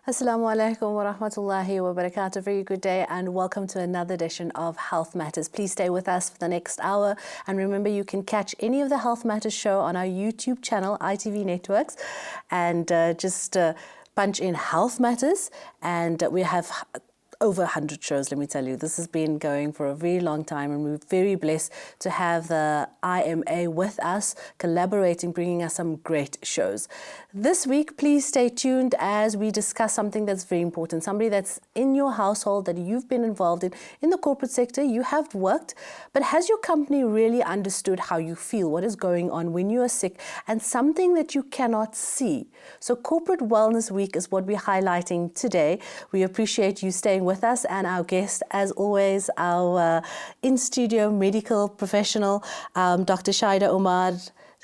Assalamu alaikum wa rahmatullahi wa barakatuh. Very good day and welcome to another edition of Health Matters. Please stay with us for the next hour. And remember, you can catch any of the Health Matters show on our YouTube channel, ITV Networks, and just punch in Health Matters. And we have over 100 shows, let me tell you. This has been going for a very long time, and we're very blessed to have the IMA with us, collaborating, bringing us some great shows. This week, please stay tuned as we discuss something that's very important, somebody that's in your household that you've been involved in the corporate sector, you have worked, but has your company really understood how you feel, what is going on when you are sick, and something that you cannot see? So Corporate Wellness Week is what we're highlighting today. We appreciate you staying with us, and our guest, as always, our in-studio medical professional, Dr. Shaida Omar,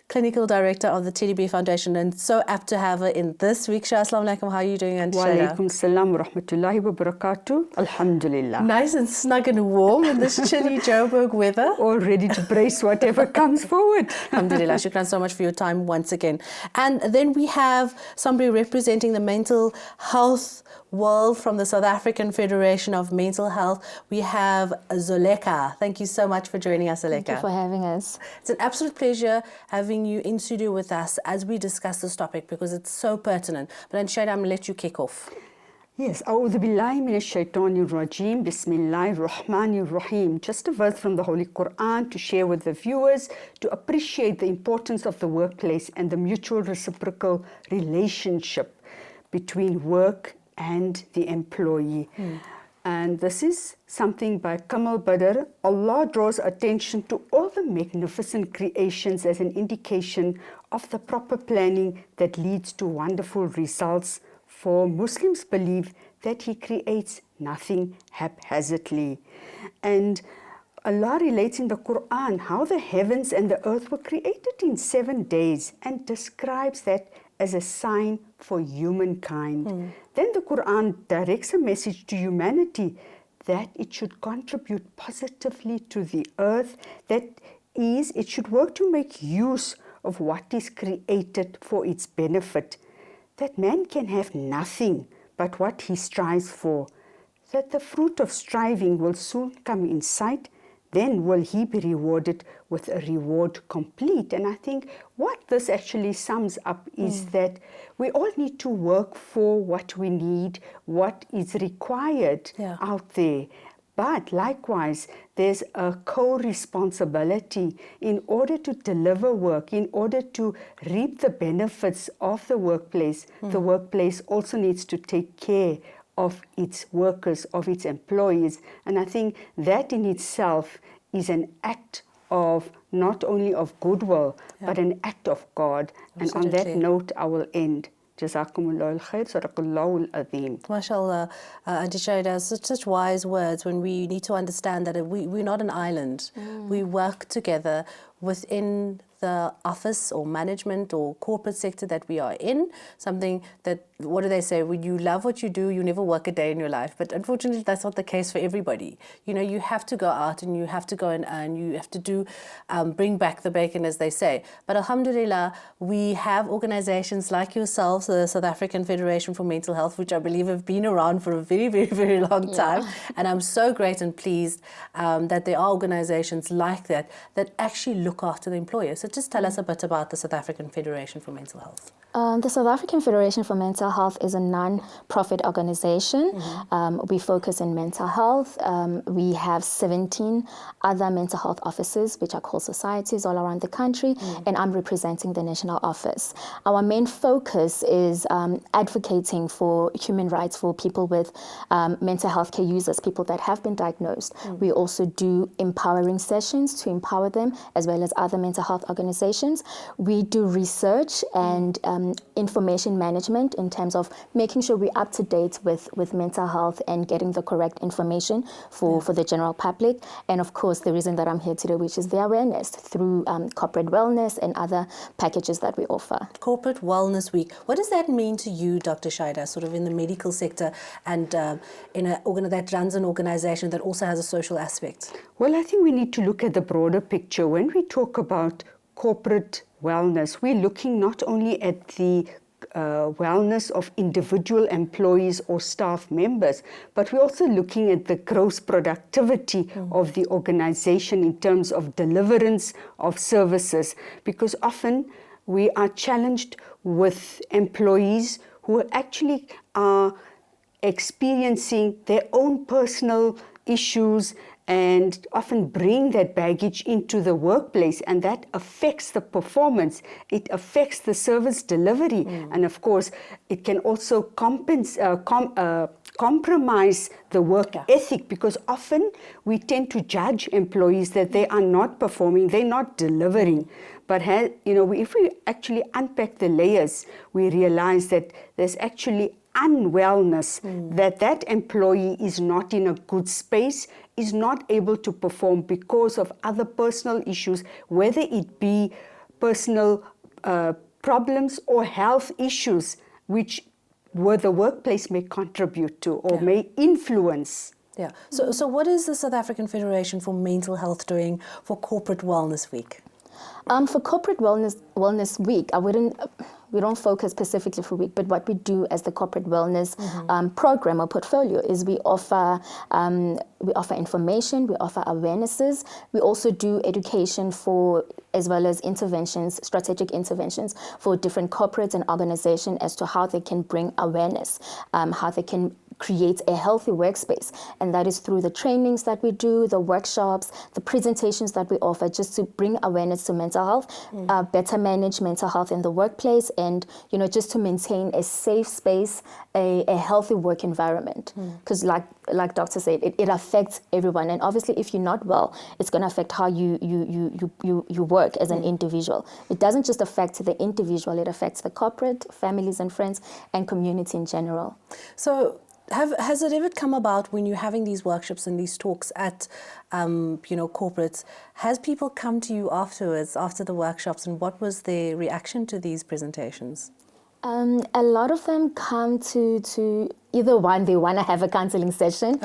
Clinical Director of the Teddy Bear Foundation, and so apt to have her in this week's show. Assalamu alaikum, how are you doing, Aunty Shaida? Wa alaikum salam wa rahmatullahi wa barakatuh. Alhamdulillah. Nice and snug and warm in this chilly Joburg weather. All ready to brace whatever comes forward. Alhamdulillah, shukran so much for your time once again. And then we have somebody representing the mental health world from the South African Federation of Mental Health. We have Zoleka. Thank you so much for joining us, Zoleka. Thank you for having us. It's an absolute pleasure having you in studio with us as we discuss this topic because it's so pertinent. But Shaida, I'm going to let you kick off. Yes, A'udhu billahi minash shaitanir rajim, bismillahir rahmanir rahim. Just a verse from the Holy Quran to share with the viewers to appreciate the importance of the workplace and the mutual reciprocal relationship between work and the employee. And this is something by Kamal Badr. Allah draws attention to all the magnificent creations as an indication of the proper planning that leads to wonderful results. For Muslims believe that He creates nothing haphazardly. And Allah relates in the Quran how the heavens and the earth were created in 7 days and describes that as a sign for humankind. Then the Quran directs a message to humanity that it should contribute positively to the earth, that is, it should work to make use of what is created for its benefit, that man can have nothing but what he strives for, that the fruit of striving will soon come in sight, then will he be rewarded with a reward complete. And I think what this actually sums up is that we all need to work for what we need, what is required out there. But likewise, there's a co-responsibility in order to deliver work, in order to reap the benefits of the workplace. The workplace also needs to take care of its workers, of its employees. And I think that in itself is an act of not only of goodwill, but an act of God. Absolutely. And on that note, I will end. Jazakumullah al-khair, sadaqallahu al-azim. MashaAllah, Aunty Shaida, such wise words when we need to understand that we're not an island. We work together within the office or management or corporate sector that we are in, something that, what do they say, when you love what you do, you never work a day in your life. But unfortunately, that's not the case for everybody. You know, you have to go out and you have to go and earn, you have to do, bring back the bacon, as they say. But alhamdulillah, we have organizations like yourselves, the South African Federation for Mental Health, which I believe have been around for a very, very, very long time. And I'm so great and pleased that there are organizations like that that actually look after the employer. So just tell us a bit about the South African Federation for Mental Health. The South African Federation for Mental Health is a non-profit organization. We focus in mental health. We have 17 other mental health offices, which are called societies all around the country, and I'm representing the national office. Our main focus is advocating for human rights for people with mental health care users, people that have been diagnosed. We also do empowering sessions to empower them, as well as other mental health organizations. We do research and information management in terms of making sure we're up to date with mental health and getting the correct information for the general public. And of course, the reason that I'm here today, which is the awareness through corporate wellness and other packages that we offer. Corporate Wellness Week. What does that mean to you, Dr. Shaida, sort of in the medical sector and in that runs an organization that also has a social aspect? Well, I think we need to look at the broader picture. When we talk about corporate wellness, we're looking not only at the wellness of individual employees or staff members, but we're also looking at the gross productivity of the organization in terms of deliverance of services, because often we are challenged with employees who actually are experiencing their own personal issues and often bring that baggage into the workplace, and that affects the performance, it affects the service delivery, and of course it can also compromise the work ethic, because often we tend to judge employees that they are not performing, they're not delivering. But if we actually unpack the layers, we realize that there's actually unwellness, that employee is not in a good space, is not able to perform because of other personal issues, whether it be personal problems or health issues, which the workplace may contribute to or may influence. Yeah. So what is the South African Federation for Mental Health doing for Corporate Wellness Week? For Corporate Wellness Week, we don't focus specifically for week, but what we do as the corporate wellness program or portfolio is we offer information, we offer awarenesses, we also do education as well as interventions, strategic interventions for different corporates and organizations as to how they can bring awareness, how they can create a healthy workspace. And that is through the trainings that we do, the workshops, the presentations that we offer, just to bring awareness to mental health, better manage mental health in the workplace, and just to maintain a safe space, a healthy work environment. Because like Doctor said, it affects everyone. And obviously if you're not well, it's going to affect how you work as an individual. It doesn't just affect the individual, it affects the corporate, families and friends, and community in general. So has it ever come about when you're having these workshops and these talks at, corporates, has people come to you afterwards, after the workshops, and what was their reaction to these presentations? A lot of them come to either one, they want to have a counseling session,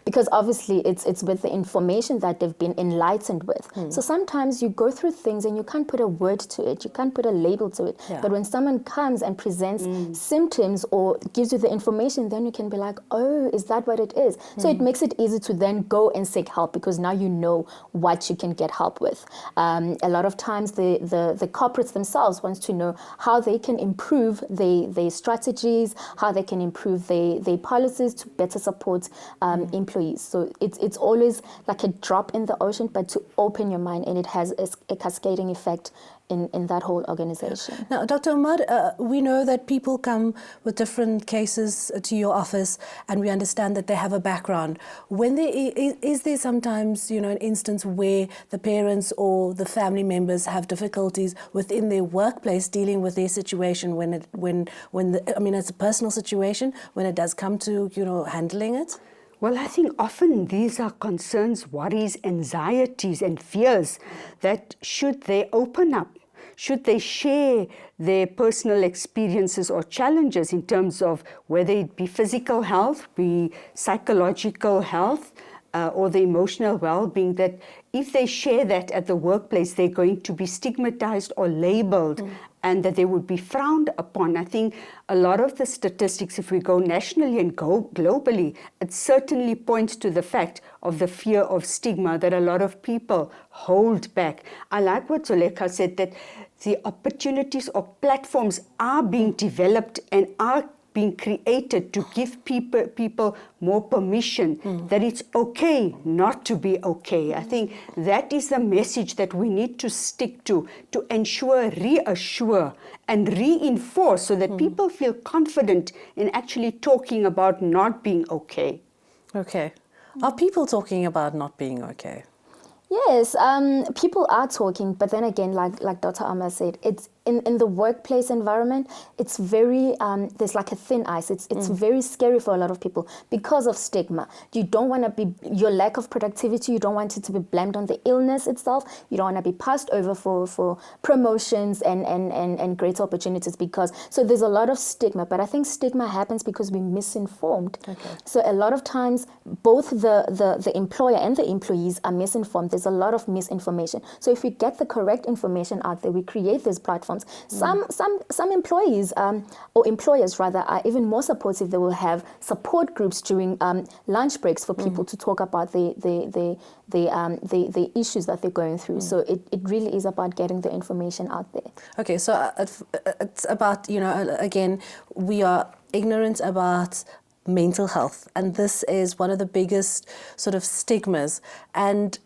because obviously it's with the information that they've been enlightened with. So sometimes you go through things and you can't put a word to it, you can't put a label to it. But when someone comes and presents symptoms or gives you the information, then you can be like, oh, is that what it is? So it makes it easy to then go and seek help, because now you know what you can get help with. A lot of times the corporates themselves wants to know how they can improve their strategies, how they can improve their policies to better support employees. So it's always like a drop in the ocean, but to open your mind, and it has a cascading effect in that whole organization. Now, Dr. Ahmad, we know that people come with different cases to your office, and we understand that they have a background. When is there sometimes, an instance where the parents or the family members have difficulties within their workplace dealing with their situation it's a personal situation, when it does come to, handling it? Well, I think often these are concerns, worries, anxieties, and fears that should they open up, should they share their personal experiences or challenges in terms of whether it be physical health, be psychological health, or the emotional well-being, that if they share that at the workplace, they're going to be stigmatized or labeled, and that they would be frowned upon. I think a lot of the statistics, if we go nationally and go globally, it certainly points to the fact of the fear of stigma that a lot of people hold back. I like what Zulekha said, that the opportunities or platforms are being developed and are being created to give people more permission that it's okay not to be okay. I think that is the message that we need to stick to ensure, reassure, and reinforce, so that people feel confident in actually talking about not being okay. Okay. Are people talking about not being okay? Yes, people are talking, but then again, like Dr. Ahmad said, it's in the workplace environment, it's very, there's like a thin ice. It's very scary for a lot of people because of stigma. You don't want to be, your lack of productivity, you don't want it to be blamed on the illness itself. You don't want to be passed over for promotions and great opportunities, because, so there's a lot of stigma, but I think stigma happens because we're misinformed. So a lot of times, both the employer and the employees are misinformed. there's a lot of misinformation. So if we get the correct information out there, we create these platforms. Some employees or employers rather are even more supportive. They will have support groups during lunch breaks for people to talk about the issues that they're going through. So it really is about getting the information out there. Okay, so it's about, again, we are ignorant about mental health, and this is one of the biggest sort of stigmas. And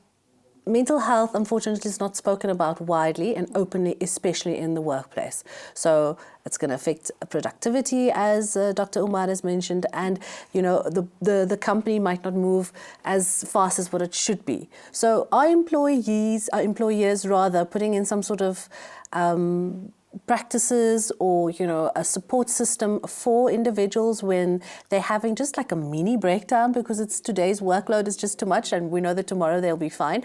mental health, unfortunately, is not spoken about widely and openly, especially in the workplace. So it's going to affect productivity, as Dr. Umar has mentioned, and the company might not move as fast as what it should be. So are employers rather putting in some sort of practices or a support system for individuals when they're having just like a mini breakdown because it's today's workload is just too much and we know that tomorrow they'll be fine?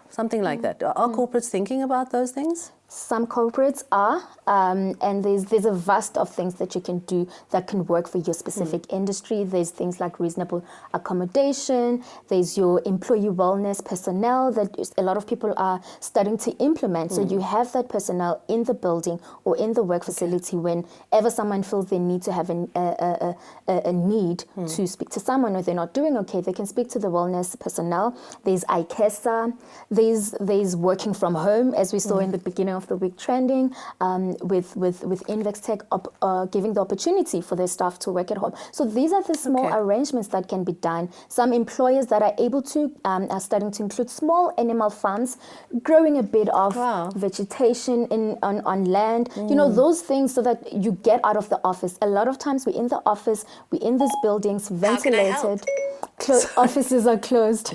Something like that. Are corporates thinking about those things? Some corporates are, and there's a vast of things that you can do that can work for your specific industry. There's things like reasonable accommodation. There's your employee wellness personnel that a lot of people are starting to implement. So you have that personnel in the building or in the work facility whenever someone feels they need to have a need to speak to someone or they're not doing okay, they can speak to the wellness personnel. There's IKESA. There's working from home, as we saw in the beginning of the week trending, with Invex Tech giving the opportunity for their staff to work at home. So these are the small arrangements that can be done. Some employers that are able to are starting to include small animal farms, growing a bit of vegetation on land, those things so that you get out of the office. A lot of times we're in the office, we're in these buildings, ventilated, offices are closed.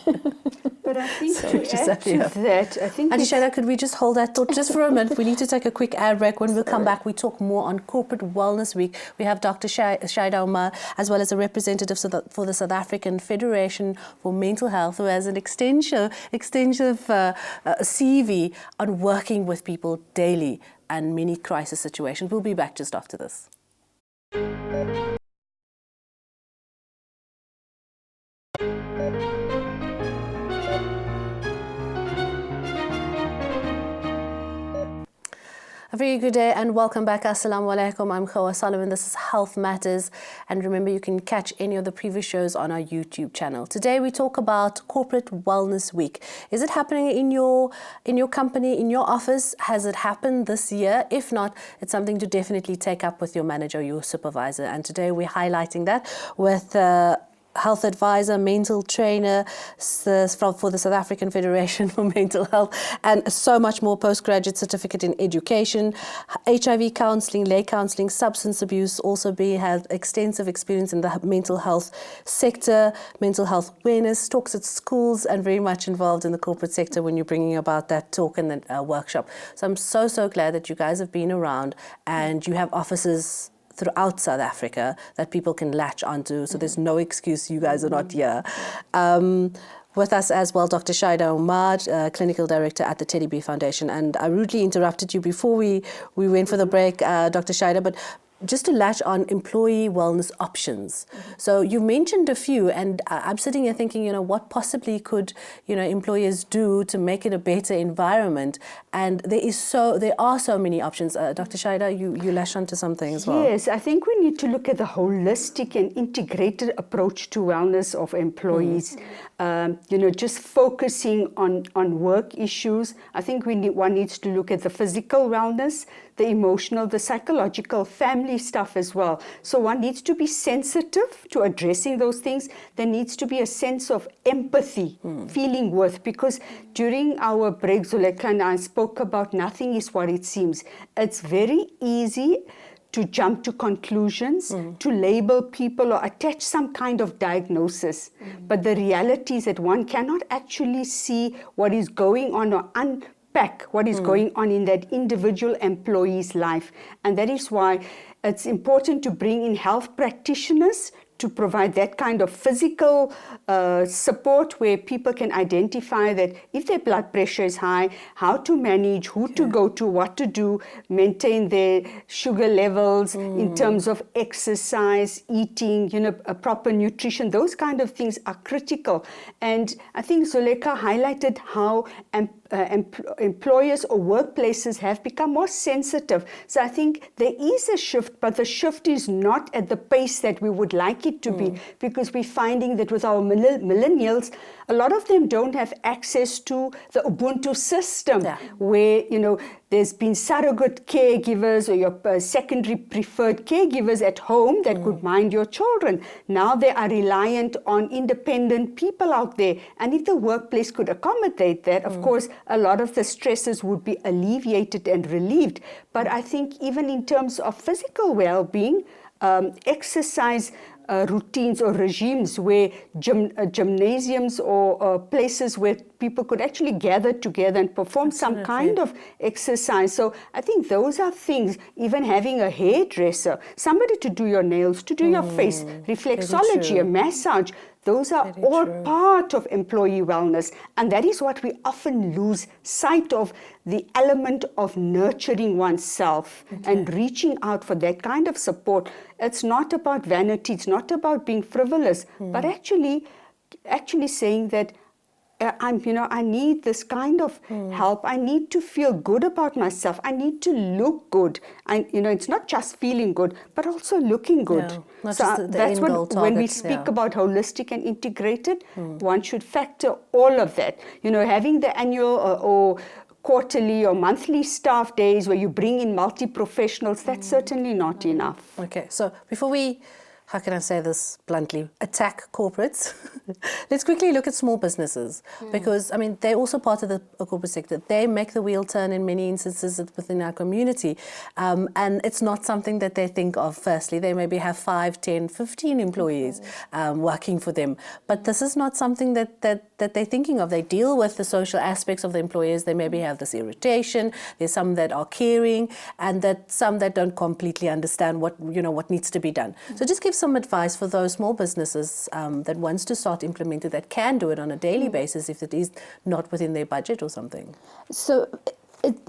But I think to add to that, I think... Auntie Shaida, could we just hold that thought just for a minute? We need to take a quick ad break. When we'll come back, we talk more on Corporate Wellness Week. We have Dr. Shaida Umar, as well as a representative for the South African Federation for Mental Health, who has an extensive CV on working with people daily and many crisis situations. We'll be back just after this. A very good day and welcome back. Assalamu alaikum. I'm Khawa Solomon. This is Health Matters. And remember, you can catch any of the previous shows on our YouTube channel. Today we talk about Corporate Wellness Week. Is it happening in your company, in your office? Has it happened this year? If not, it's something to definitely take up with your manager or your supervisor. And today we're highlighting that with health advisor, mental trainer for the South African Federation for Mental Health, and so much more, postgraduate certificate in education, HIV counseling, lay counseling, substance abuse, also had extensive experience in the mental health sector, mental health awareness, talks at schools, and very much involved in the corporate sector when you're bringing about that talk and that workshop. So I'm so glad that you guys have been around and you have offices throughout South Africa that people can latch onto. So there's no excuse you guys are not here. With us as well, Dr. Shaida Umar, Clinical Director at the Teddy Bear Foundation. And I rudely interrupted you before we went for the break, Dr. Shaida, but just to latch on employee wellness options. So you mentioned a few, and I'm sitting here thinking, what possibly could, employers do to make it a better environment? And there are so many options. Dr. Shaida, you lash onto something as well. Yes, I think we need to look at the holistic and integrated approach to wellness of employees. Just focusing on work issues. I think one needs to look at the physical wellness, the emotional, the psychological, family stuff as well. So one needs to be sensitive to addressing those things. There needs to be a sense of empathy, feeling worth, because during our break, Zuleika and I spoke about nothing is what it seems. It's very easy to jump to conclusions, to label people or attach some kind of diagnosis. But the reality is that one cannot actually see what is going on or unpack what is going on in that individual employee's life. And that is why it's important to bring in health practitioners to provide that kind of physical support where people can identify that if their blood pressure is high, how to manage, who to go to, what to do, maintain their sugar levels in terms of exercise, eating, a proper nutrition. Those kind of things are critical. And I think Zuleka highlighted how employers or workplaces have become more sensitive. So I think there is a shift, but the shift is not at the pace that we would like it to be, because we're finding that with our millennials, a lot of them don't have access to the Ubuntu system, where, there's been surrogate caregivers or your secondary preferred caregivers at home that could mind your children. Now they are reliant on independent people out there. And if the workplace could accommodate that, of course, a lot of the stresses would be alleviated and relieved. But I think even in terms of physical well-being, exercise routines or regimes where gymnasiums or places where people could actually gather together and perform some kind of exercise. So I think those are things, even having a hairdresser, somebody to do your nails, to do your face, reflexology, a massage, those are all part of employee wellness. And that is what we often lose sight of, the element of nurturing oneself and reaching out for that kind of support. It's not about vanity, it's not about being frivolous, but actually saying that I need this kind of help. I need to feel good about myself. I need to look good. And, it's not just feeling good, but also looking good. Yeah, so that's when we speak about holistic and integrated, one should factor all of that. Having the annual or quarterly or monthly staff days where you bring in multi-professionals, that's certainly not enough. Okay, so before we, how can I say this bluntly, attack corporates, let's quickly look at small businesses, because, they're also part of the corporate sector. They make the wheel turn in many instances within our community, and it's not something that they think of firstly. They maybe have 5, 10, 15 employees working for them, but this is not something that they're thinking of. They deal with the social aspects of the employers. They maybe have this irritation. There's some that are caring, and that some that don't completely understand what needs to be done. So just give some advice for those small businesses that wants to start implementing, that can do it on a daily basis if it is not within their budget or something. So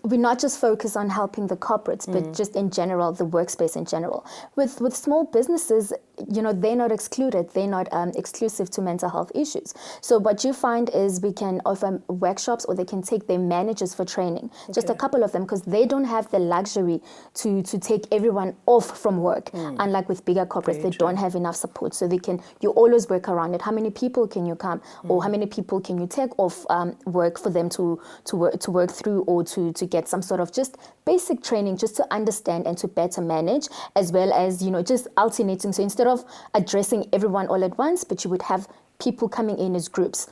we're not just focused on helping the corporates, but just in general, the workspace in general. With small businesses, they're not excluded. They're not exclusive to mental health issues. So what you find is we can offer workshops, or they can take their managers for training, just a couple of them, because they don't have the luxury to take everyone off from work. Unlike with bigger corporates, they don't have enough support. So you always work around it. How many people can you come, or how many people can you take off work for them to work through, or to get some sort of just basic training, just to understand and to better manage, as well as, just alternating. So instead of addressing everyone all at once, but you would have people coming in as groups.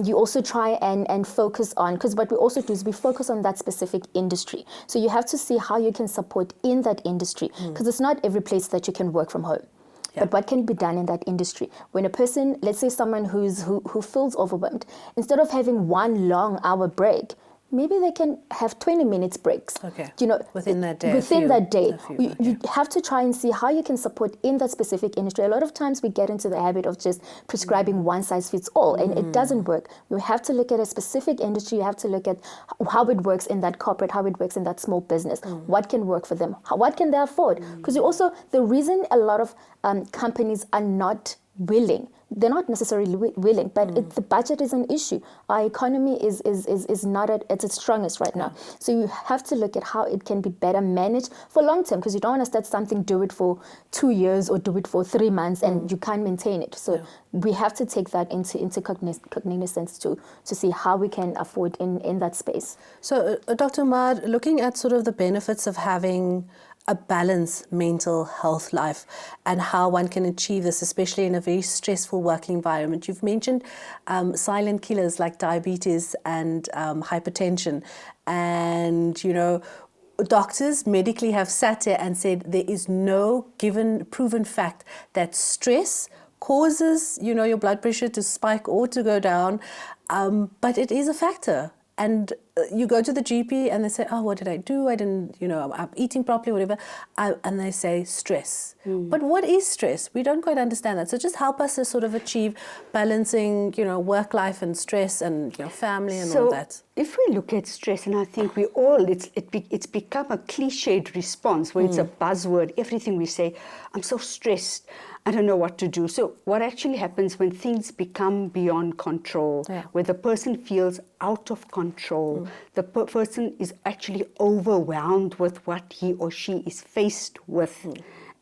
You also try and focus on, because what we also do is we focus on that specific industry. So you have to see how you can support in that industry, because it's not every place that you can work from home. But what can be done in that industry? When a person, let's say someone who feels overwhelmed, instead of having 1 long hour break, maybe they can have 20 minutes breaks. Within that day. You have to try and see how you can support in that specific industry. A lot of times we get into the habit of just prescribing one size fits all, and it doesn't work. You have to look at a specific industry. You have to look at how it works in that corporate, how it works in that small business. What can work for them? What can they afford? Because the reason a lot of companies are not willing, they're not necessarily willing, but the budget is an issue. Our economy is not at its strongest right now. So you have to look at how it can be better managed for long term, because you don't want to start something, do it for 2 years or do it for 3 months and you can't maintain it. So we have to take that into cognizance to see how we can afford in that space. So Dr. Mad, looking at sort of the benefits of having a balanced mental health life and how one can achieve this, especially in a very stressful working environment. You've mentioned silent killers like diabetes and hypertension. And, doctors medically have sat here and said there is no proven fact that stress causes, your blood pressure to spike or to go down, but it is a factor. And you go to the GP and they say, oh, what did I do? I didn't, I'm eating properly, whatever. And they say stress. But what is stress? We don't quite understand that. So just help us to sort of achieve balancing, work life and stress and family and all that. If we look at stress, and I think we all, it's become a cliched response where it's a buzzword. Everything we say, I'm so stressed, I don't know what to do. So what actually happens when things become beyond control, where the person feels out of control, the person is actually overwhelmed with what he or she is faced with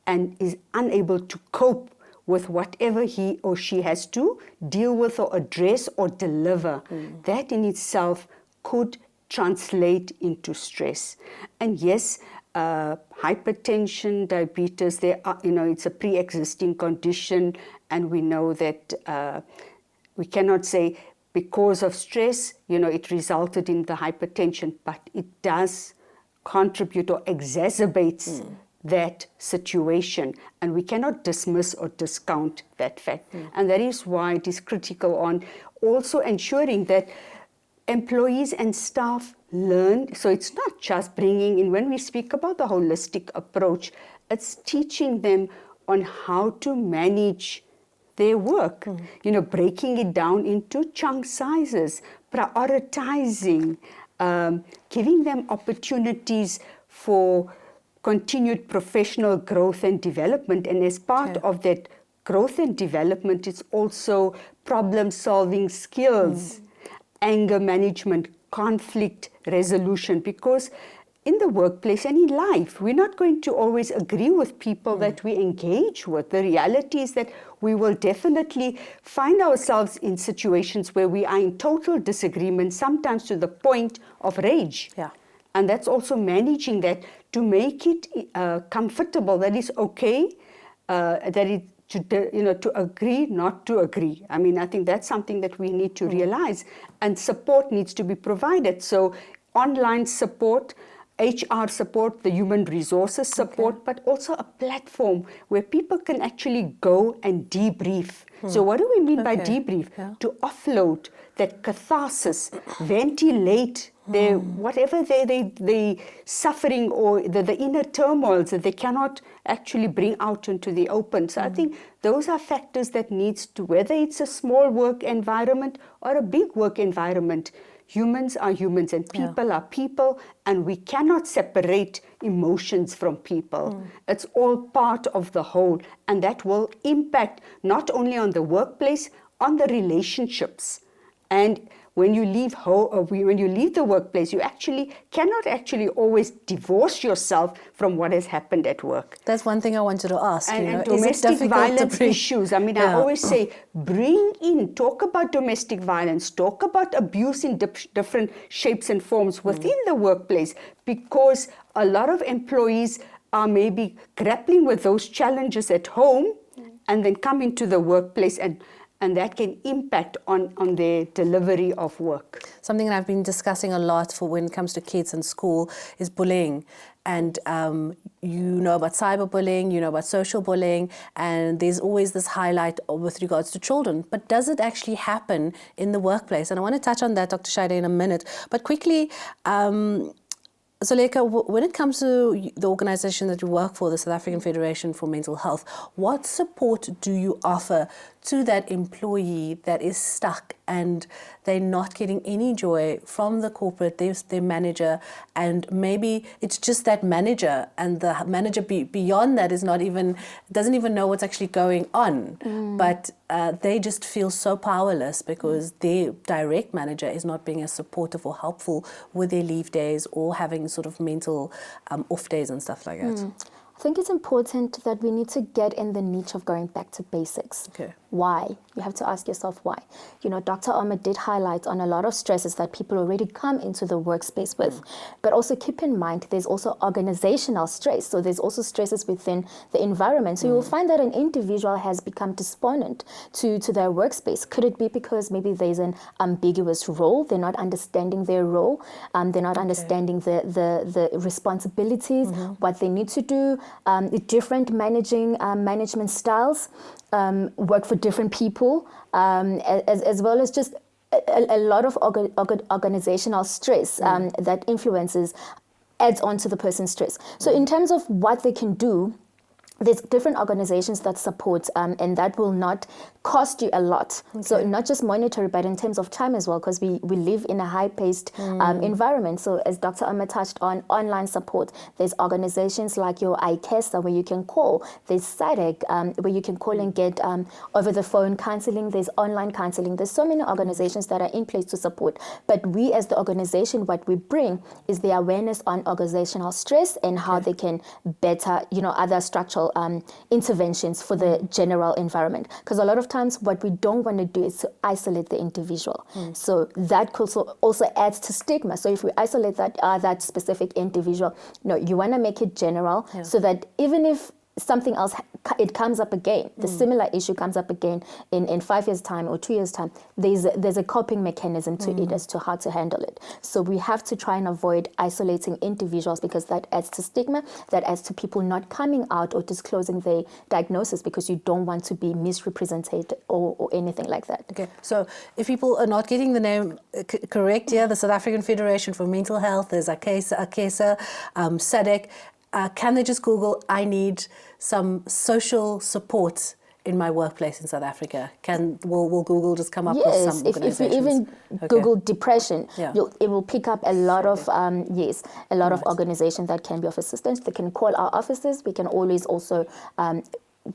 and is unable to cope with whatever he or she has to deal with or address or deliver. That in itself could translate into stress. And yes, hypertension, diabetes, it's a pre-existing condition, and we know that we cannot say because of stress, it resulted in the hypertension, but it does contribute or exacerbates that situation, and we cannot dismiss or discount that fact. And that is why it is critical on also ensuring that employees and staff learn. So it's not just bringing in, when we speak about the holistic approach, it's teaching them on how to manage their work, breaking it down into chunk sizes, prioritizing, giving them opportunities for continued professional growth and development. And as part of that growth and development, it's also problem-solving skills, anger management, conflict resolution, because in the workplace and in life, we're not going to always agree with people that we engage with. The reality is that we will definitely find ourselves in situations where we are in total disagreement, sometimes to the point of rage. And that's also managing that to make it comfortable, that is okay, that it to agree, not to agree. I mean, I think that's something that we need to realize, and support needs to be provided. So online support, HR support, the human resources support, but also a platform where people can actually go and debrief. So what do we mean by debrief? To offload that catharsis, ventilate their whatever they suffering or the inner turmoils that they cannot actually bring out into the open. So I think those are factors that needs to, whether it's a small work environment or a big work environment, humans are humans and people are people, and we cannot separate emotions from people. It's all part of the whole, and that will impact not only on the workplace, on the relationships. And when you leave when you leave the workplace, you cannot always divorce yourself from what has happened at work. That's one thing I wanted to ask. And domestic violence issues. I mean, I always say, talk about domestic violence, talk about abuse in different shapes and forms within the workplace, because a lot of employees are maybe grappling with those challenges at home and then come into the workplace, and that can impact on their delivery of work. Something that I've been discussing a lot for when it comes to kids in school is bullying. And you know about cyberbullying, you know about social bullying, and there's always this highlight with regards to children. But does it actually happen in the workplace? And I want to touch on that, Dr. Shaida, in a minute. But quickly, Zuleika, when it comes to the organization that you work for, the South African Federation for Mental Health, what support do you offer to that employee that is stuck and they're not getting any joy from the corporate, their manager, and maybe it's just that manager, and the manager beyond that doesn't even know what's actually going on, but they just feel so powerless because their direct manager is not being as supportive or helpful with their leave days or having sort of mental off days and stuff like that. I think it's important that we need to get in the niche of going back to basics. Why? You have to ask yourself why. You know, Dr. Omar did highlight on a lot of stresses that people already come into the workspace with. But also keep in mind, there's also organizational stress. So there's also stresses within the environment. So you will find that an individual has become despondent to their workspace. Could it be because maybe there's an ambiguous role? They're not understanding their role. They're not understanding the responsibilities, what they need to do, different management styles, work for different people, as well as just a lot of organizational stress that influences adds on to the person's stress. So in terms of what they can do, there's different organizations that support, and that will not cost you a lot. Okay. So not just monetary, but in terms of time as well, because we live in a high-paced environment. So as Dr. Amma touched on, online support, there's organizations like your ICASA where you can call. There's SADC where you can call and get over-the-phone counseling. There's online counseling. There's so many organizations that are in place to support. But we as the organization, what we bring is the awareness on organizational stress and how they can better, other structural interventions for the general environment. Because a lot of times what we don't want to do is to isolate the individual. So that also adds to stigma. So if we isolate that specific individual, you want to make it general so that even if something else, it comes up again, the similar issue comes up again in 5 years' time or 2 years' time, there's a coping mechanism to it as to how to handle it. So we have to try and avoid isolating individuals because that adds to stigma, that adds to people not coming out or disclosing their diagnosis because you don't want to be misrepresented or anything like that. Okay, so if people are not getting the name correct here, the South African Federation for Mental Health, there's ACASA, SADC, can they just Google, I need some social support in my workplace in South Africa? Will Google just come up with some organizations? If you even Google depression, it will pick up a lot of, of organizations that can be of assistance. They can call our offices. We can always also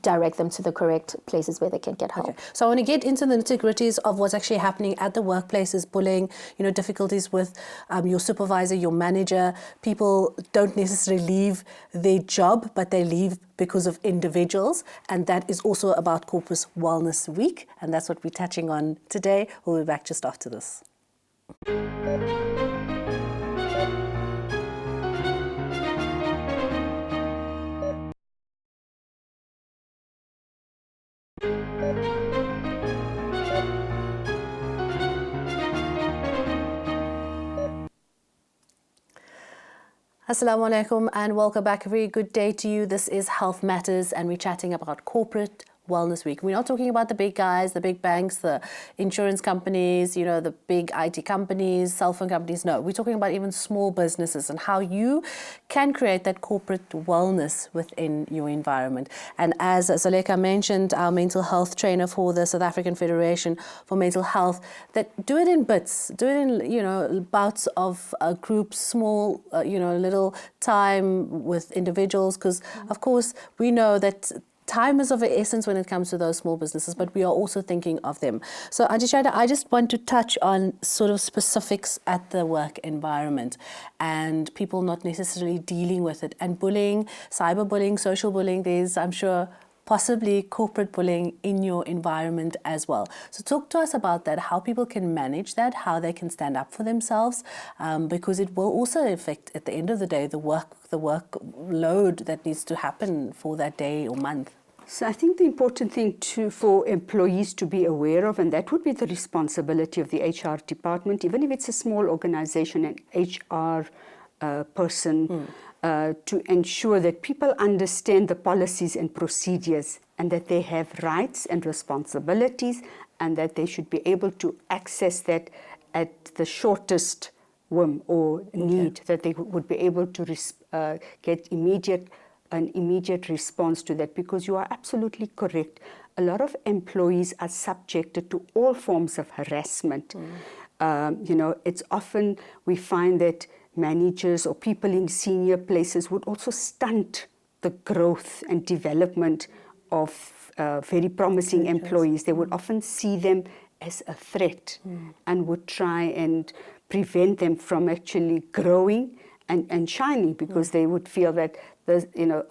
direct them to the correct places where they can get help. Okay. So I want to get into the nitty-gritties of what's actually happening at the workplaces, bullying, difficulties with your supervisor, your manager. People don't necessarily leave their job, but they leave because of individuals. And that is also about Corporate Wellness Week. And that's what we're touching on today. We'll be back just after this. Assalamu alaikum and welcome back. A very good day to you. This is Health Matters and we're chatting about Corporate Wellness Week. We're not talking about the big guys, the big banks, the insurance companies, the big IT companies, cell phone companies. No, we're talking about even small businesses and how you can create that corporate wellness within your environment. And as Zaleka mentioned, our mental health trainer for the South African Federation for Mental Health, that do it in bits, do it in, bouts of groups, small, little time with individuals, because of course we know that time is of essence when it comes to those small businesses, but we are also thinking of them. So Ajishada, I just want to touch on sort of specifics at the work environment and people not necessarily dealing with it. And bullying, cyberbullying, social bullying, there's, I'm sure, possibly corporate bullying in your environment as well. So talk to us about that, how people can manage that, how they can stand up for themselves, because it will also affect, at the end of the day, the workload that needs to happen for that day or month. So I think the important thing for employees to be aware of, and that would be the responsibility of the HR department, even if it's a small organization, an HR person, to ensure that people understand the policies and procedures and that they have rights and responsibilities and that they should be able to access that at the shortest whim or need, that they would be able to get an immediate response to that, because you are absolutely correct. A lot of employees are subjected to all forms of harassment. It's often we find that managers or people in senior places would also stunt the growth and development of very promising employees. They would often see them as a threat and would try and prevent them from actually growing and shining, because they would feel that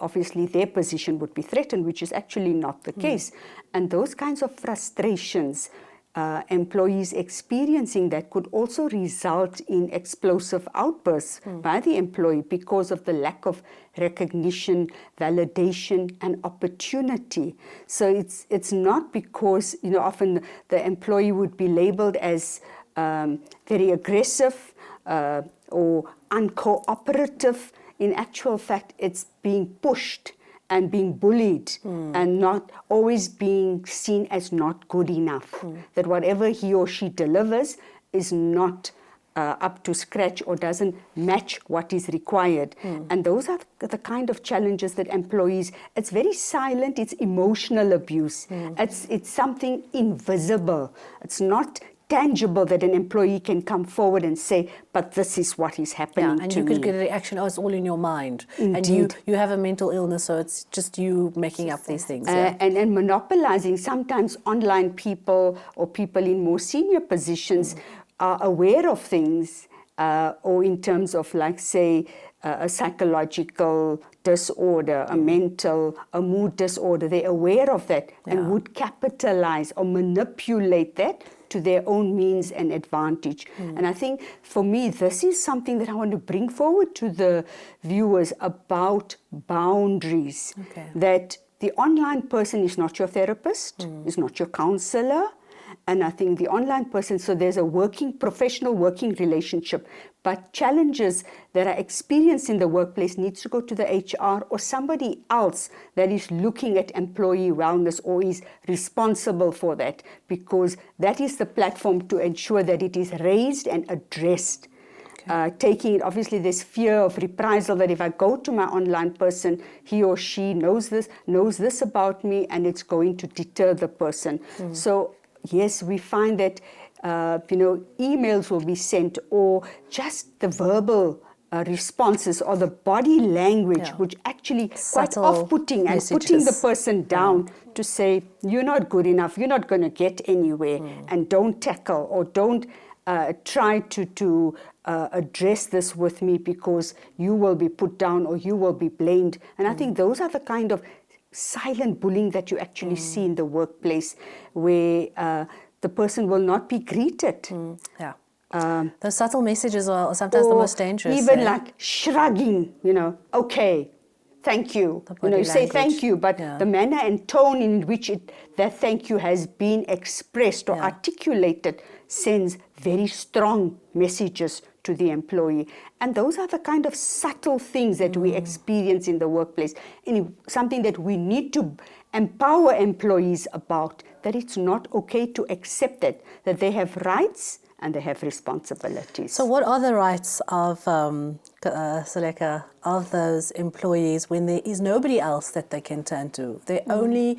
obviously their position would be threatened, which is actually not the case. And those kinds of frustrations, employees experiencing that, could also result in explosive outbursts by the employee because of the lack of recognition, validation, and opportunity. So it's not because, often the employee would be labeled as very aggressive or uncooperative. In actual fact, it's being pushed and being bullied and not always being seen as not good enough, that whatever he or she delivers is not up to scratch or doesn't match what is required. And those are the kind of challenges that employees, it's very silent, it's emotional abuse. It's something invisible. It's not tangible that an employee can come forward and say, but this is what is happening to me. And you could get a reaction, oh, it's all in your mind. Indeed. And you have a mental illness, so it's just you making up these things. And monopolizing. Sometimes online people or people in more senior positions are aware of things, or in terms of, like, say, a psychological disorder, a mood disorder, they're aware of that and would capitalize or manipulate that to their own means and advantage. And I think for me, this is something that I want to bring forward to the viewers about boundaries. That the online person is not your therapist, is not your counselor. And I think the online person, so there's a professional working relationship, but challenges that are experienced in the workplace needs to go to the HR or somebody else that is looking at employee wellness or is responsible for that, because that is the platform to ensure that it is raised and addressed. Taking it, obviously there's fear of reprisal, that if I go to my online person, he or she knows this about me, and it's going to deter the person. So yes, we find that emails will be sent, or just the verbal responses or the body language, which actually Subtle quite off-putting and messages. putting the person down to say, you're not good enough, you're not going to get anywhere, and don't tackle or don't try to address this with me because you will be put down or you will be blamed. And I think those are the kind of silent bullying that you actually see in the workplace, where the person will not be greeted. Those subtle messages are sometimes the most dangerous. Even like shrugging, okay, thank you. You say thank you, but the manner and tone in which that thank you has been expressed or articulated sends very strong messages to the employee. And those are the kind of subtle things that we experience in the workplace. And something that we need to empower employees about, that it's not okay to accept that they have rights and they have responsibilities. So what are the rights of, Suleka, of those employees when there is nobody else that they can turn to? They only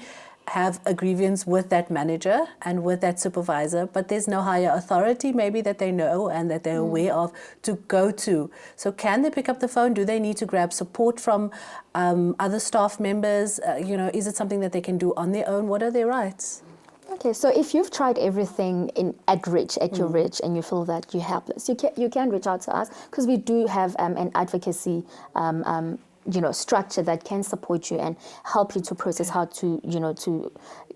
have a grievance with that manager and with that supervisor, but there's no higher authority maybe that they know and that they're aware of to go to. So can they pick up the phone? Do they need to grab support from other staff members? Is it something that they can do on their own? What are their rights? Okay, so if you've tried everything at your reach, and you feel that you're helpless, you can reach out to us, because we do have an advocacy structure that can support you and help you to process how to to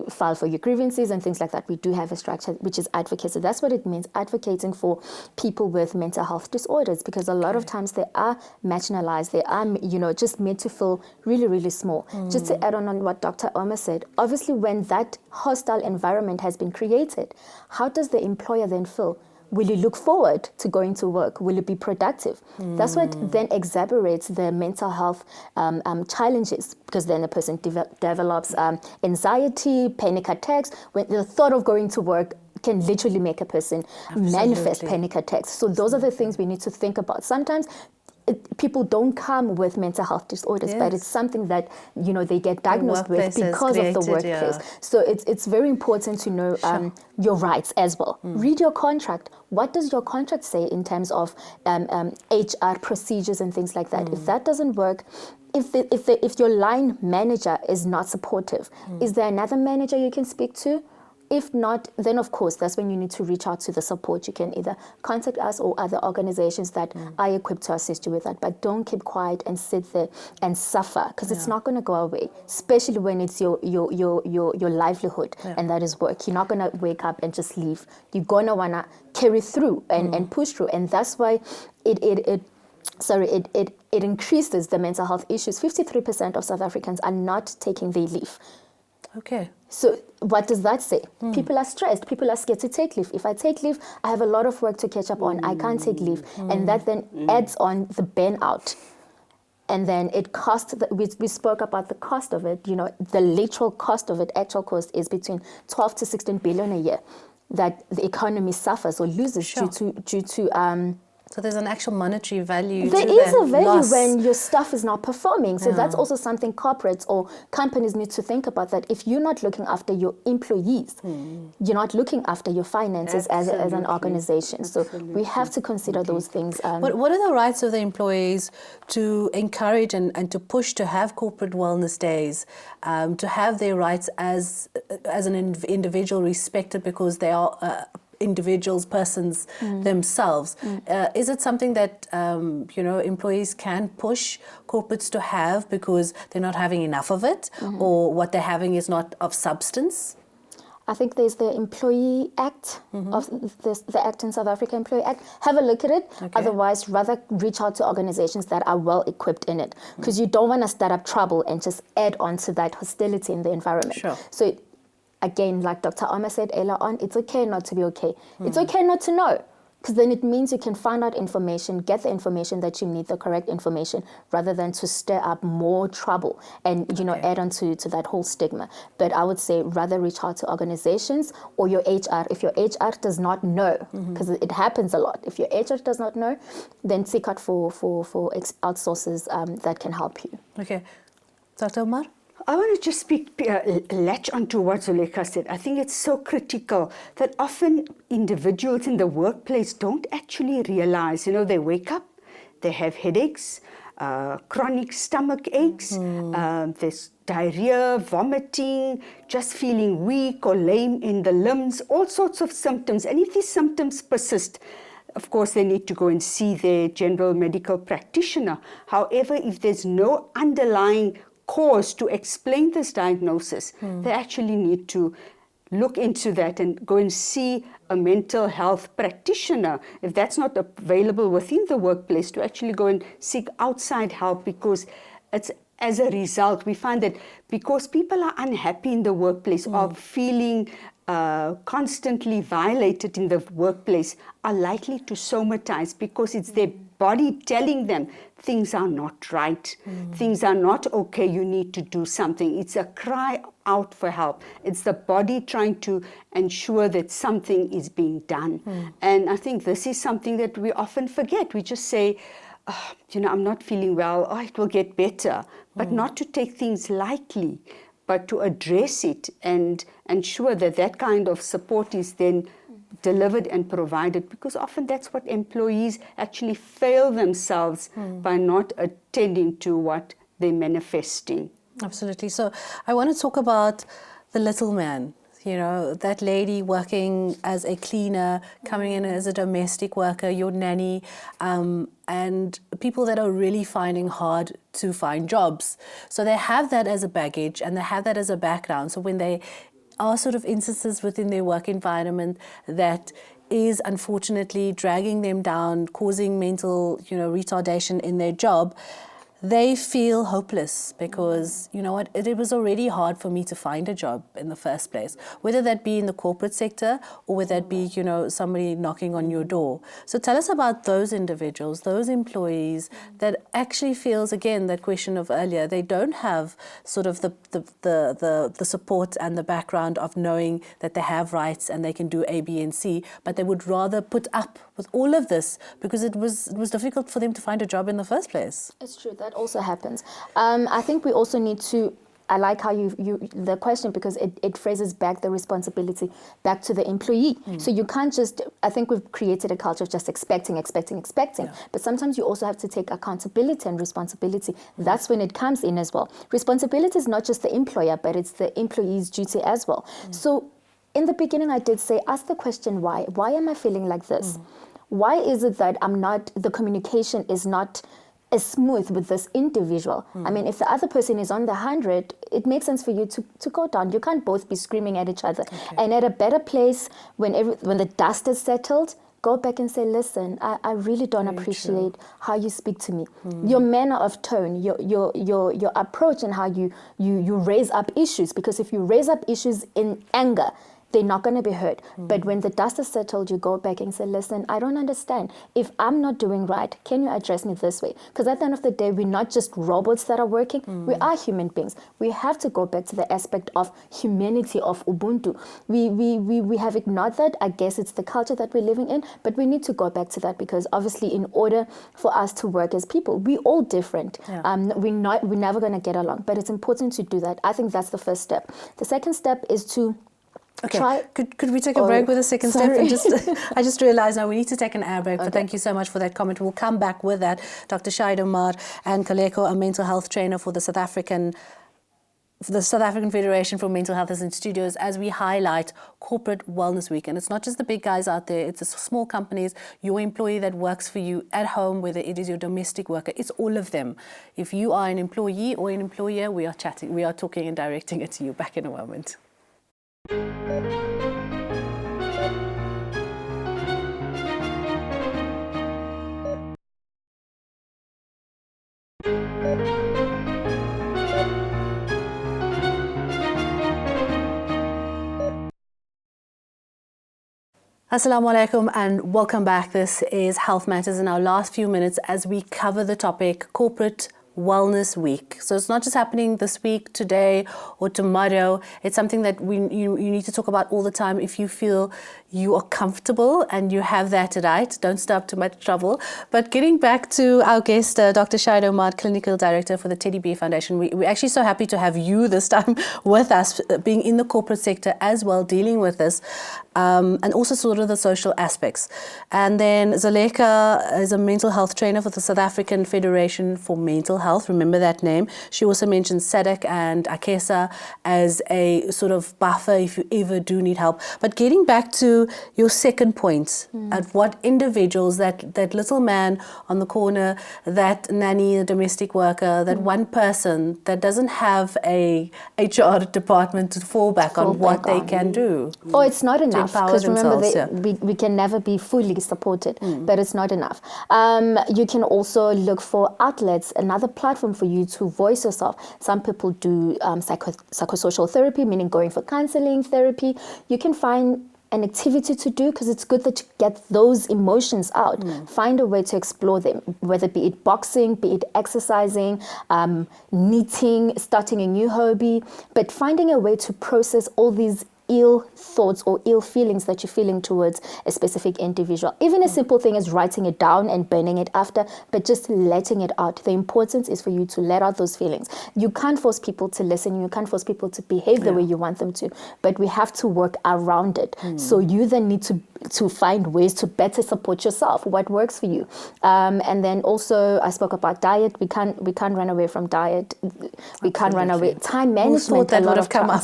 file for your grievances and things like that. We do have a structure which is advocacy. That's what it means, advocating for people with mental health disorders, because a lot of times they are marginalized. They are just made to feel really, really small. Just to add on what Dr. Omar said, obviously when that hostile environment has been created, how does the employer then feel? Will you look forward to going to work? Will you be productive? That's what then exacerbates the mental health challenges, because then the person develops anxiety, panic attacks. When the thought of going to work can literally make a person manifest panic attacks. So those are the things we need to think about. Sometimes people don't come with mental health disorders, but it's something that they get diagnosed with because of the workplace. So it's very important to know your rights as well. Read your contract. What does your contract say in terms of HR procedures and things like that? If that doesn't work, if your line manager is not supportive, is there another manager you can speak to? If not, then of course, that's when you need to reach out to the support. You can either contact us or other organizations that are equipped to assist you with that. But don't keep quiet and sit there and suffer, because it's not going to go away, especially when it's your livelihood, and that is work. You're not going to wake up and just leave. You're going to want to carry through and push through. And that's why it increases the mental health issues. 53% of South Africans are not taking their leave. Okay. So what does that say? People are stressed. People are scared to take leave. If I take leave, I have a lot of work to catch up on. I can't take leave. And that then adds on the burnout. And then it cost, we spoke about the cost of it, you know, the literal cost of it, actual cost is between 12 to 16 billion a year that the economy suffers or loses Sure. due to So there's an actual monetary value there to is that a value loss. when your stuff is not performing. So that's also something corporates or companies need to think about, that if you're not looking after your employees, you're not looking after your finances as an Absolutely. organization. So we have to consider those things. What are the rights of the employees to encourage and to push to have corporate wellness days, to have their rights as an individual respected because they are individuals, persons themselves? Is it something that employees can push corporates to have because they're not having enough of it, or what they're having is not of substance? I think there's the Employee Act, of the Act in South Africa, Employee Act. Have a look at it. Okay. Otherwise, rather reach out to organizations that are well equipped in it, because you don't want to start up trouble and just add on to that hostility in the environment. Sure. So again, like Dr. Omar said earlier on, it's okay not to be okay. It's okay not to know, because then it means you can find out information, get the information that you need, the correct information, rather than to stir up more trouble and, add on to that whole stigma. But I would say rather reach out to organizations or your HR. If your HR does not know, because it happens a lot, if your HR does not know, then seek out for outsources that can help you. Okay. Dr. Omar? I want to just latch onto what Zulekha said. I think it's so critical that often individuals in the workplace don't actually realize, they wake up, they have headaches, chronic stomach aches, there's diarrhea, vomiting, just feeling weak or lame in the limbs, all sorts of symptoms. And if these symptoms persist, of course, they need to go and see their general medical practitioner. However, if there's no underlying cause to explain this diagnosis, they actually need to look into that and go and see a mental health practitioner. If that's not available within the workplace, to actually go and seek outside help, because it's, as a result, we find that because people are unhappy in the workplace or feeling constantly violated in the workplace, are likely to somatize, because it's their body telling them things are not right, things are not okay, you need to do something. It's a cry out for help. It's the body trying to ensure that something is being done. And I think this is something that we often forget. We just say, I'm not feeling well, it will get better. But not to take things lightly, but to address it and ensure that that kind of support is then delivered and provided, because often that's what employees actually fail themselves by not attending to what they're manifesting. Absolutely. So I want to talk about the little man. That lady working as a cleaner, coming in as a domestic worker, your nanny, and people that are really finding hard to find jobs. So they have that as a baggage and they have that as a background. So when they are sort of instances within their work environment that is unfortunately dragging them down, causing mental, retardation in their job, they feel hopeless because, it was already hard for me to find a job in the first place, whether that be in the corporate sector or whether that be, somebody knocking on your door. So tell us about those individuals, those employees that actually feels, again, that question of earlier, they don't have sort of the support and the background of knowing that they have rights and they can do A, B, and C, but they would rather put up with all of this because it was difficult for them to find a job in the first place. It's true, that also happens. I think we also need to, I like how you the question, because it phrases back the responsibility back to the employee. So you can't just, I think we've created a culture of just expecting. Yeah. But sometimes you also have to take accountability and responsibility. That's when it comes in as well. Responsibility is not just the employer, but it's the employee's duty as well. So in the beginning, I did say, ask the question, why? Why am I feeling like this? Why is it that the communication is not as smooth with this individual? I mean, if the other person is on the 100, it makes sense for you to go down. You can't both be screaming at each other. Okay. And at a better place, when the dust is settled, go back and say, listen, I really don't appreciate how you speak to me. Your manner of tone, your approach, and how you raise up issues. Because if you raise up issues in anger, they're not going to be heard. But when the dust is settled, you go back and say, listen, I don't understand. If I'm not doing right, can you address me this way? Because at the end of the day, we're not just robots that are working. We are human beings. We have to go back to the aspect of humanity, of Ubuntu. We have ignored that. I guess it's the culture that we're living in, but we need to go back to that, because obviously in order for us to work as people, we're all different. We're never going to get along, but it's important to do that. I think that's the first step. The second step is to Could we take a break with the second step? I just realized now we need to take an air break, but thank you so much for that comment. We'll come back with that. Dr. Shahid Omar and Kaleko, a mental health trainer for the South African Federation for Mental Health, is in studios as we highlight Corporate Wellness Week. And it's not just the big guys out there, it's the small companies, your employee that works for you at home, whether it is your domestic worker, it's all of them. If you are an employee or an employer, we are talking and directing it to you. Back in a moment. Assalamu alaikum and welcome back. This is Health Matters in our last few minutes as we cover the topic Corporate Wellness Week. So it's not just happening this week, today or tomorrow. It's something that you need to talk about all the time. If you feel you are comfortable and you have that right, don't stir up too much trouble. But getting back to our guest, Dr. Shahid Omar, Clinical Director for the Teddy Bear Foundation. We're actually so happy to have you this time with us, being in the corporate sector as well, dealing with this, and also sort of the social aspects. And then Zaleka is a mental health trainer for the South African Federation for Mental Health. Remember that name. She also mentioned SADC and AKESA as a sort of buffer if you ever do need help. But getting back to your second point, at what individuals, that little man on the corner, that nanny, the domestic worker, that one person that doesn't have a HR department to fall back on what they can do. Oh, it's not enough, because remember, we can never be fully supported, but it's not enough. You can also look for outlets, another platform for you to voice yourself. Some people do psychosocial therapy, meaning going for counseling therapy. You can find an activity to do, because it's good that you get those emotions out. Find a way to explore them, whether be it boxing, be it exercising, knitting, starting a new hobby, but finding a way to process all these ill thoughts or ill feelings that you're feeling towards a specific individual. Even a simple thing is writing it down and burning it after, but just letting it out. The importance is for you to let out those feelings. You can't force people to listen. You can't force people to behave the way you want them to, but we have to work around it. So you then need to find ways to better support yourself, what works for you. And then also I spoke about diet. We can't run away from diet. We can't run away. Time management. That would have come up.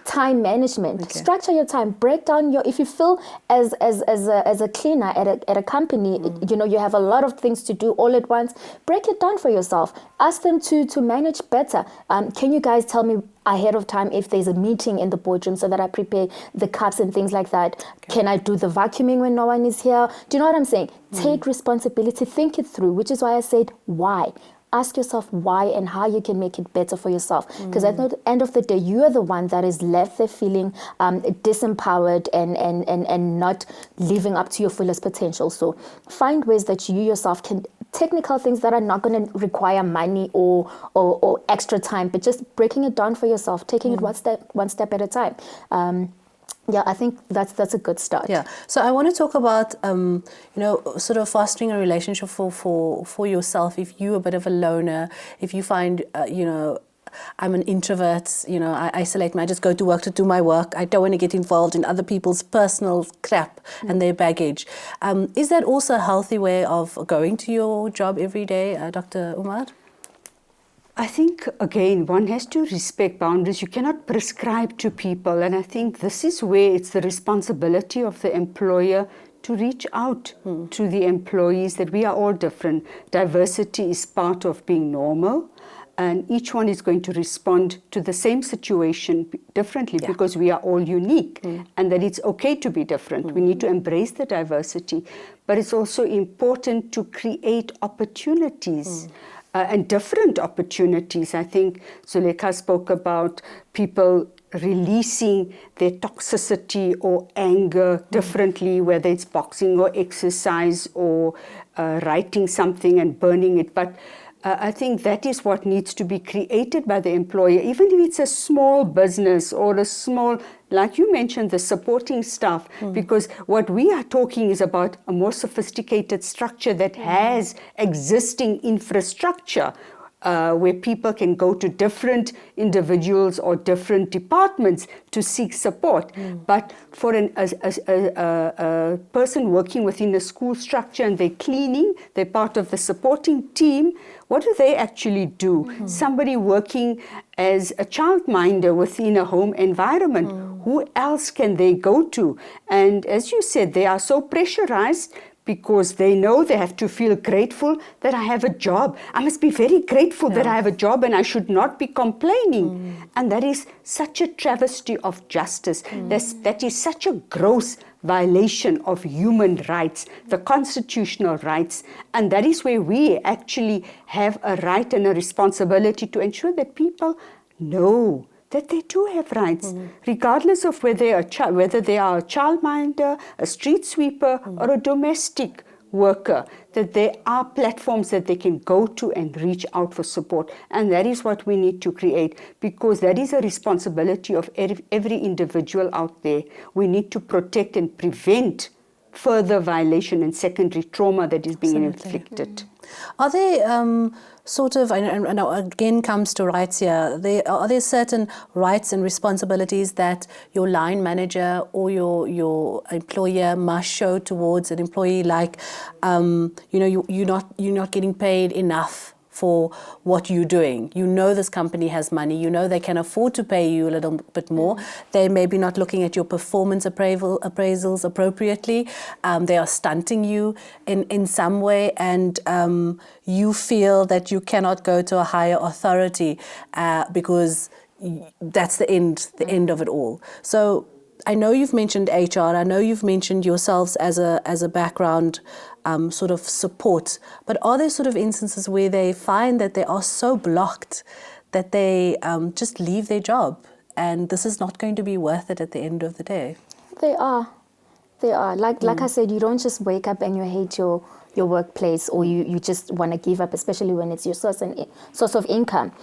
Time management. Structure your time. Break down your. If you feel as a cleaner at a company, you have a lot of things to do all at once. Break it down for yourself. Ask them to manage better. Can you guys tell me ahead of time if there's a meeting in the boardroom so that I prepare the cups and things like that? Can I do the vacuuming when no one is here? Do you know what I'm saying? Take responsibility. Think it through. Which is why I said why. Ask yourself why and how you can make it better for yourself. Because at the end of the day, you are the one that is left there feeling disempowered and not living up to your fullest potential. So find ways that you yourself can, technical things that are not going to require money or extra time, but just breaking it down for yourself, taking it one step at a time. Yeah, I think that's a good start. Yeah. So I want to talk about, sort of fostering a relationship for yourself. If you're a bit of a loner, if you find, I'm an introvert, I isolate I just go to work to do my work. I don't want to get involved in other people's personal crap and their baggage. Is that also a healthy way of going to your job every day, Dr. Umar? I think, again, one has to respect boundaries. You cannot prescribe to people. And I think this is where it's the responsibility of the employer to reach out to the employees, that we are all different. Diversity is part of being normal. And each one is going to respond to the same situation differently because we are all unique, and that it's okay to be different. We need to embrace the diversity. But it's also important to create opportunities and different opportunities. I think Zulekha spoke about people releasing their toxicity or anger differently, whether it's boxing or exercise or writing something and burning it. But I think that is what needs to be created by the employer, even if it's a small business or a small, like you mentioned, the supporting staff, because what we are talking is about a more sophisticated structure that has existing infrastructure, where people can go to different individuals or different departments to seek support. But for a person working within a school structure and they're cleaning, they're part of the supporting team, what do they actually do? Somebody working as a childminder within a home environment, who else can they go to? And as you said, they are so pressurized because they know they have to feel grateful that I have a job. I must be very grateful that I have a job and I should not be complaining. And that is such a travesty of justice. That is such a gross violation of human rights, the constitutional rights. And that is where we actually have a right and a responsibility to ensure that people know that they do have rights, regardless of whether they are a childminder, a street sweeper, or a domestic worker, that there are platforms that they can go to and reach out for support. And that is what we need to create, because that is a responsibility of every individual out there. We need to protect and prevent further violation and secondary trauma that is being inflicted. Are there sort of, and again comes to rights here, are there certain rights and responsibilities that your line manager or your employer must show towards an employee, like, you're not getting paid enough for what you're doing. You know this company has money. You know they can afford to pay you a little bit more. They may be not looking at your performance appraisals appropriately. They are stunting you in some way, and you feel that you cannot go to a higher authority because that's the end of it all. So I know you've mentioned HR. I know you've mentioned yourselves as a background sort of support. But are there sort of instances where they find that they are so blocked that they just leave their job, and this is not going to be worth it at the end of the day? They are. Like I said, you don't just wake up and you hate your workplace, or you just want to give up, especially when it's your source of income.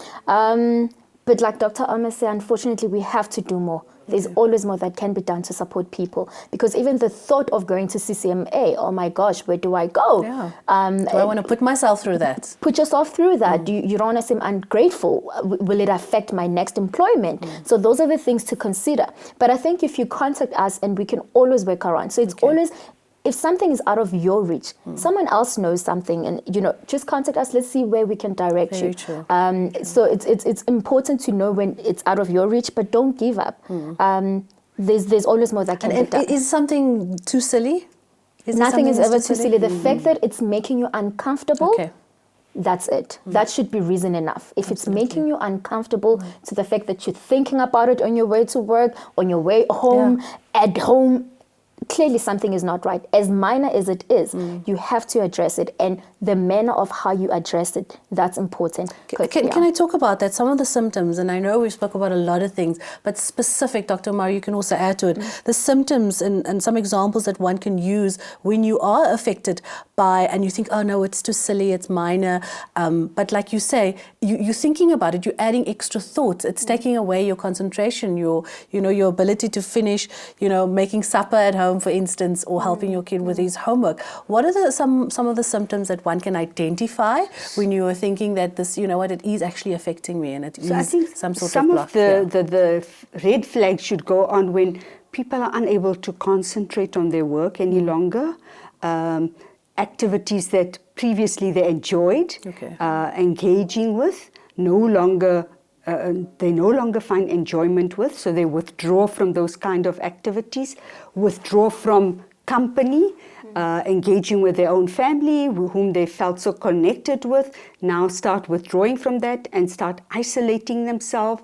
But like Dr. Omar said, unfortunately, we have to do more. There's always more that can be done to support people, because even the thought of going to CCMA, oh my gosh, where do I go? Do I want to put myself through that? Put yourself through that. You don't want to seem ungrateful. Will it affect my next employment? So those are the things to consider. But I think if you contact us, and we can always work around. So it's always, if something is out of your reach, someone else knows something, and just contact us. Let's see where we can direct Very you. True. So it's important to know when it's out of your reach, but don't give up. There's always more that can be done. Is something too silly? Nothing is ever too silly. The fact that it's making you uncomfortable, that's it. That should be reason enough. If it's making you uncomfortable to the fact that you're thinking about it on your way to work, on your way home, at home, clearly something is not right. As minor as it is, you have to address it, and the manner of how you address it, that's important. Can I talk about that? Some of the symptoms, and I know we spoke about a lot of things, but specific, Dr. Omar, you can also add to it, the symptoms and some examples that one can use when you are affected by, and you think, oh no, it's too silly, it's minor, but like you say, you're thinking about it, you're adding extra thoughts, it's taking away your concentration, your ability to finish, making supper at home, for instance, or helping your kid with his homework. What are some of the symptoms that one can identify when you are thinking that this, it is actually affecting me, and it is some sort of block? The red flags should go on when people are unable to concentrate on their work any longer. Activities that previously they enjoyed engaging with, they no longer find enjoyment with, so they withdraw from those kind of activities, withdraw from company, engaging with their own family, whom they felt so connected with, now start withdrawing from that and start isolating themselves,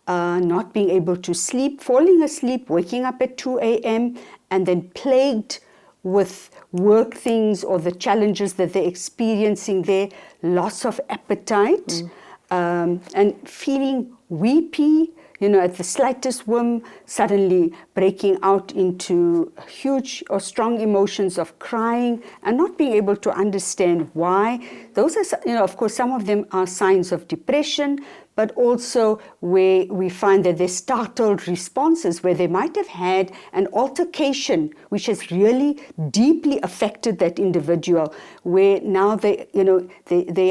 not being able to sleep, falling asleep, waking up at 2 a.m., and then plagued with work things or the challenges that they're experiencing there, loss of appetite, and feeling weepy, at the slightest whim, suddenly breaking out into huge or strong emotions of crying and not being able to understand why. Those are, of course, some of them are signs of depression, but also where we find that there's startled responses, where they might have had an altercation which has really deeply affected that individual, where now they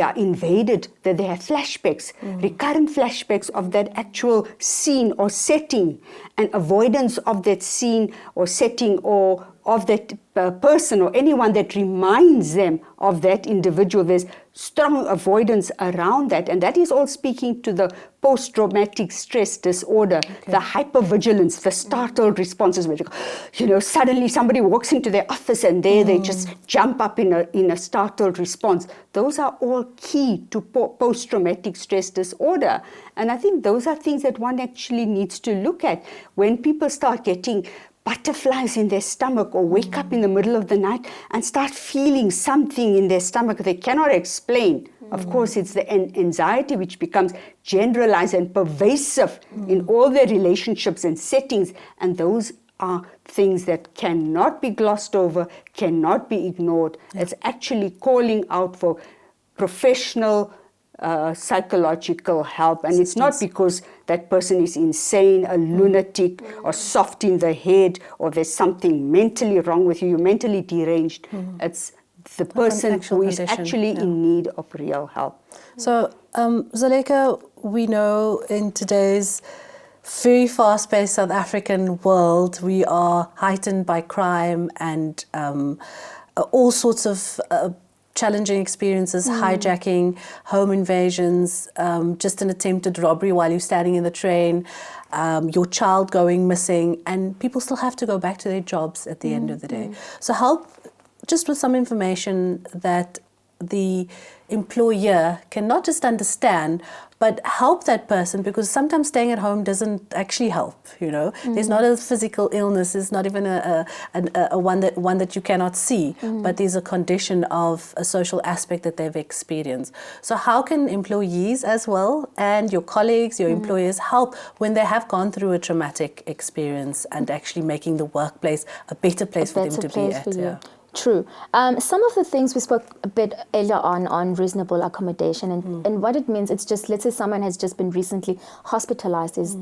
are invaded, that they have flashbacks, recurrent flashbacks of that actual scene or setting, and avoidance of that scene or setting or of that person or anyone that reminds them of that individual. There's strong avoidance around that, and that is all speaking to the post-traumatic stress disorder, the hypervigilance, the startled responses, where suddenly somebody walks into their office and they just jump up in a startled response. Those are all key to post-traumatic stress disorder, and I think those are things that one actually needs to look at when people start getting butterflies in their stomach or wake up in the middle of the night and start feeling something in their stomach they cannot explain. Of course, it's the anxiety which becomes generalized and pervasive in all their relationships and settings, and those are things that cannot be glossed over, cannot be ignored. It's actually calling out for professional psychological help, and it's not because that person is insane, a lunatic, or soft in the head, or there's something mentally wrong with you, you're mentally deranged. It's the person who is actually in need of real help. So, Zuleika, we know in today's very fast-paced South African world, we are heightened by crime and all sorts of challenging experiences, hijacking, home invasions, just an attempted robbery while you're standing in the train, your child going missing, and people still have to go back to their jobs at the end of the day. So help just with some information that the employer can not just understand, but help that person, because sometimes staying at home doesn't actually help, There's not a physical illness, there's not even a one that you cannot see, but there's a condition of a social aspect that they've experienced. So how can employees as well, and your colleagues, your employers, help when they have gone through a traumatic experience and actually making the workplace a better place for them to be at? True. Some of the things we spoke a bit earlier on reasonable accommodation, and what it means, it's just, let's say someone has just been recently hospitalized, is,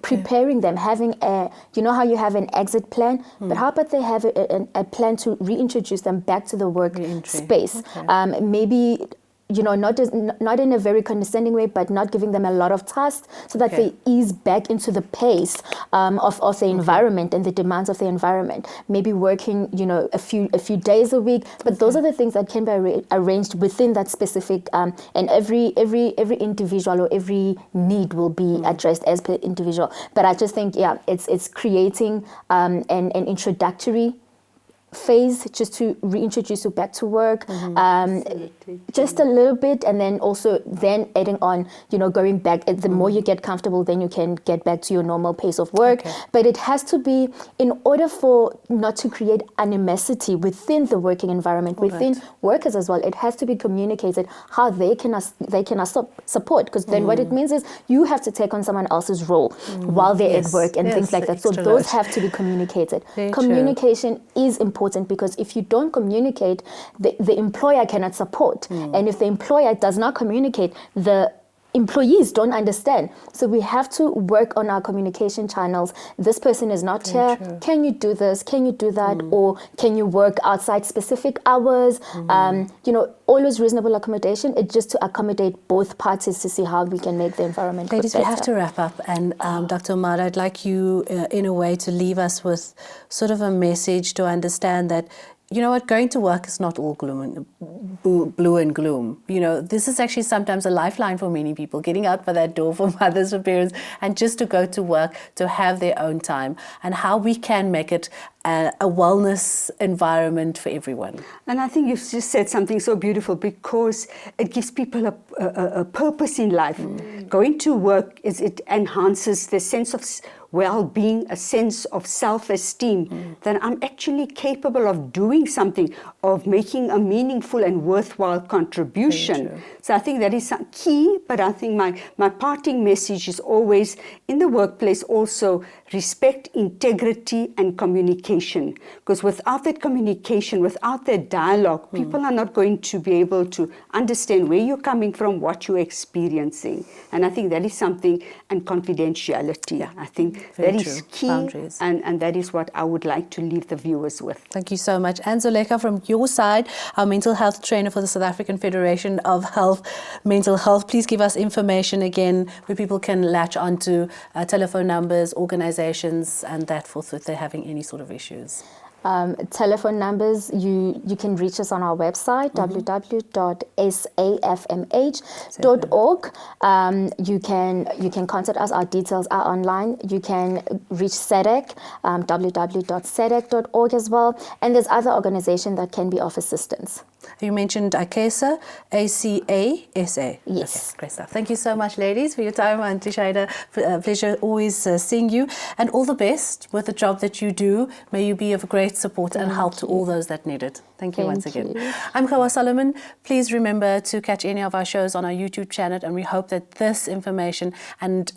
preparing them, having how you have an exit plan, but how about they have a plan to reintroduce them back to the work space? Maybe not in a very condescending way, but not giving them a lot of tasks so that they ease back into the pace of the environment and the demands of the environment. Maybe working, a few days a week, but those are the things that can be arranged within that specific, and every individual or every need will be addressed as per individual. But I just think, it's creating an introductory phase just to reintroduce you back to work, just a little bit, and then also adding on, going back. The more you get comfortable, then you can get back to your normal pace of work. But it has to be, in order for not to create animosity within the working environment, within workers as well, it has to be communicated how they can support, because then what it means is you have to take on someone else's role while they're at work and things like that. So those have to be communicated. Communication is important, because if you don't communicate, the employer cannot support. And if the employer does not communicate, the employees don't understand. So we have to work on our communication channels. This person is not here. Can you do this? Can you do that? Or can you work outside specific hours? Always reasonable accommodation. It's just to accommodate both parties to see how we can make the environment better. Ladies, we have to wrap up. And Dr. Omar, I'd like you, in a way, to leave us with sort of a message to understand that, going to work is not all blue and gloom. This is actually sometimes a lifeline for many people, getting out by that door for mothers, for parents, and just to go to work, to have their own time, and how we can make it a wellness environment for everyone. And I think you've just said something so beautiful, because it gives people a purpose in life. Going to work, it enhances the sense of well-being, a sense of self-esteem, that I'm actually capable of doing something, of making a meaningful and worthwhile contribution. So I think that is key, but I think my parting message is always, in the workplace also, respect, integrity, and communication. Because without that communication, without that dialogue, people are not going to be able to understand where you're coming from, what you're experiencing. And I think that is something, and confidentiality. I think Very that is true. key, Boundaries. and that is what I would like to leave the viewers with. Thank you so much. And Zuleka, from your side, our mental health trainer for the South African Federation of Mental Health, please give us information again where people can latch onto telephone numbers, organizations, and that forth if they're having any sort of issues. Telephone numbers, you can reach us on our website, www.safmh.org. You can contact us, our details are online. You can reach SEDEC, www.sedec.org as well. And there's other organizations that can be of assistance. You mentioned ACASA, A-C-A-S-A. Yes. Okay, great stuff. Thank you so much, ladies, for your time. And Tishaida, pleasure always seeing you. And all the best with the job that you do. May you be of great support and help to all those that need it. Thank you once again. I'm Kawa Solomon. Please remember to catch any of our shows on our YouTube channel, and we hope that this information and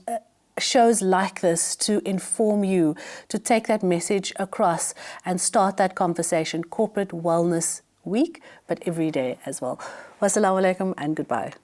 shows like this to inform you, to take that message across and start that conversation, corporate wellness week, but every day as well. Wassalamu alaikum and goodbye.